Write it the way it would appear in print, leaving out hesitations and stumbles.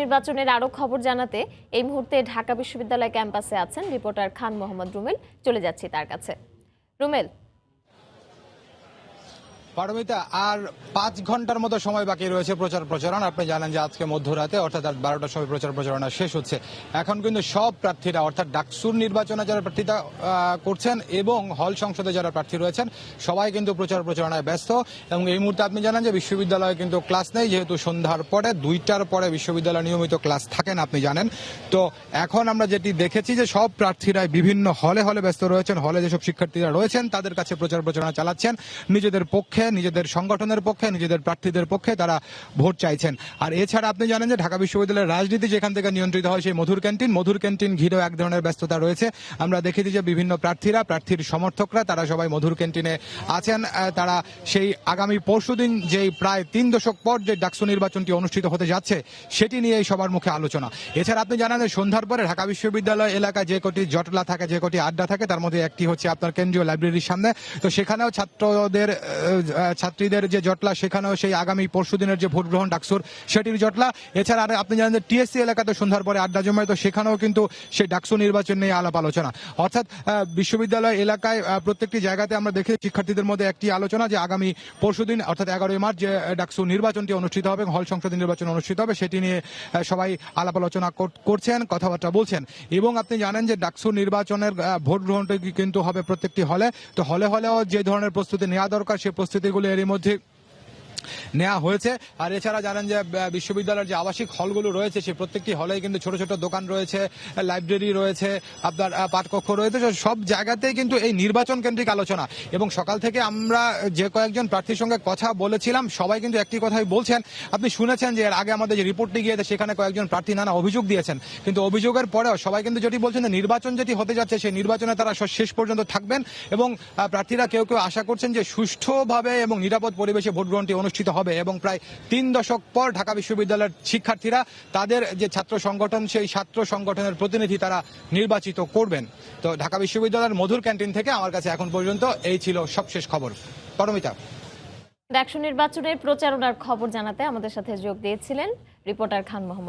নির্বাচনের আরো খবর জানাতে এই মুহূর্তে ঢাকা বিশ্ববিদ্যালয় ক্যাম্পাসে আছেন রিপোর্টার খান মোহাম্মদ রুমেল। চলে যাচ্ছি তার কাছে। রুমেল, পারমিতা, আর 5 ঘন্টার মতো সময় বাকি রয়েছে প্রচারণা। আপনি জানেন যে আজকে মধ্যরাতে অর্থাৎ 12টার সময় প্রচারণা শেষ হচ্ছে। এখন কিন্তু সব প্রার্থীরা অর্থাৎ ডাকসুর নির্বাচনে যারা প্রার্থিতা করছেন এবং হল সংসদে যারা প্রার্থী রয়েছেন সবাই কিন্তু প্রচারণায় ব্যস্ত। এবং এই মুহূর্তে আপনি জানেন যে বিশ্ববিদ্যালয়ে কিন্তু ক্লাস নেই, যেহেতু সন্ধ্যার পরে 2টার পরে বিশ্ববিদ্যালয় নিয়মিত ক্লাস থাকে না, আপনি জানেন। তো এখন আমরা যেটি দেখেছি যে সব প্রার্থীরাই বিভিন্ন হলে ব্যস্ত রয়েছেন। হলে যেসব শিক্ষার্থীরা রয়েছেন তাদের কাছে প্রচারণা চালাচ্ছেন, নিজেদের পক্ষে, নিজেদের সংগঠনের পক্ষে, নিজেদের প্রার্থীদের পক্ষে তারা ভোট চাইছেন। আর এছাড়া আপনি জানেন যে ঢাকা বিশ্ববিদ্যালয়ের রাজনীতি যেখান থেকে নিয়ন্ত্রিত হয় সেই মধুর ক্যান্টিন ঘিরেও এক ধরনের ব্যস্ততা রয়েছে। আমরা দেখেছি যে বিভিন্ন প্রার্থীর সমর্থকরা তারা সবাই মধুর ক্যান্টিনে আছেন। তারা সেই আগামী পরশুদিন যেই প্রায় 3 দশক পর যে ডাকসু নির্বাচনটি অনুষ্ঠিত হতে যাচ্ছে সেটি নিয়ে সবার মুখে আলোচনা। এছাড়া আপনি জানেন যে সন্ধ্যার পরে ঢাকা বিশ্ববিদ্যালয় এলাকায় যে কটি জটলা থাকে, যে কটি আড্ডা থাকে, তার মধ্যে একটি হচ্ছে আপনার কেন্দ্রীয় লাইব্রেরির সামনে। তো সেখানেও ছাত্রীদের যে জটলা, সেখানেও সেই আগামী পরশুদিনের যে ভোট গ্রহণ ডাকসুর সেটির জটলা। এছাড়া আপনি জানেন যে টিএসসি এলাকাতে সন্ধ্যার পরে আড্ডা জমায়, তো সেখানেও কিন্তু সেই ডাকসু নির্বাচন নিয়ে আলাপ আলোচনা। অর্থাৎ বিশ্ববিদ্যালয় এলাকায় প্রত্যেকটি জায়গাতে আমরা দেখি শিক্ষার্থীদের মধ্যে একটি আলোচনা যে আগামী পরশুদিন অর্থাৎ 11ই মার্চ যে ডাকসু নির্বাচনটি অনুষ্ঠিত হবে, হল সংসদ নির্বাচন অনুষ্ঠিত হবে, সেটি নিয়ে সবাই আলাপ আলোচনা করছেন, কথাবার্তা বলছেন। এবং আপনি জানেন যে ডাকসু নির্বাচনের ভোট গ্রহণটা কিন্তু হবে প্রত্যেকটি হলে। তো হলেও যে ধরনের প্রস্তুতি নেওয়া দরকার সেই প্রস্তুতিগুলো এরই মধ্যে নেওয়া হয়েছে। আর এছাড়া জানেন যে বিশ্ববিদ্যালয়ের যে আবাসিক হলগুলো রয়েছে সেই প্রত্যেকটি হলে কিন্তু ছোট ছোট দোকান রয়েছে, লাইব্রেরি রয়েছে, আপনার পাঠকক্ষ রয়েছে, সব জায়গাতেই কিন্তু এই নির্বাচন কেন্দ্রিক আলোচনা। এবং সকাল থেকে আমরা যে কয়েকজন প্রার্থীর সঙ্গে কথা বলেছিলাম সবাই কিন্তু একটি কথাই বলছেন। আপনি শুনেছেন যে এর আগে আমাদের যে রিপোর্টটি গিয়েছে সেখানে কয়েকজন প্রার্থী নানা অভিযোগ দিয়েছেন, কিন্তু অভিযোগের পরেও সবাই কিন্তু যেটি বলছেন যে নির্বাচন যেটি হতে যাচ্ছে সেই নির্বাচনে তারা শেষ পর্যন্ত থাকবেন। এবং প্রার্থীরা কেউ আশা করছেন যে সুষ্ঠুভাবে এবং নিরাপদ পরিবেশে ভোট গ্রহণটি অনুষ্ঠিত হবে এবং প্রায় 3 দশক পর ঢাকা বিশ্ববিদ্যালয়ের শিক্ষার্থীরা তাদের যে ছাত্র সংগঠন সেই ছাত্র সংগঠনের প্রতিনিধি তারা নির্বাচিত করবেন। তো ঢাকা বিশ্ববিদ্যালয়ের মধুর ক্যান্টিন থেকে আমার কাছে এখন পর্যন্ত এই ছিল সবশেষ খবর। পারমিতা, ডাকসু নির্বাচনের প্রচারণার খবর জানাতে আমাদের সাথে যোগ দিয়েছিলেন রিপোর্টার খান মোহাম্মদ।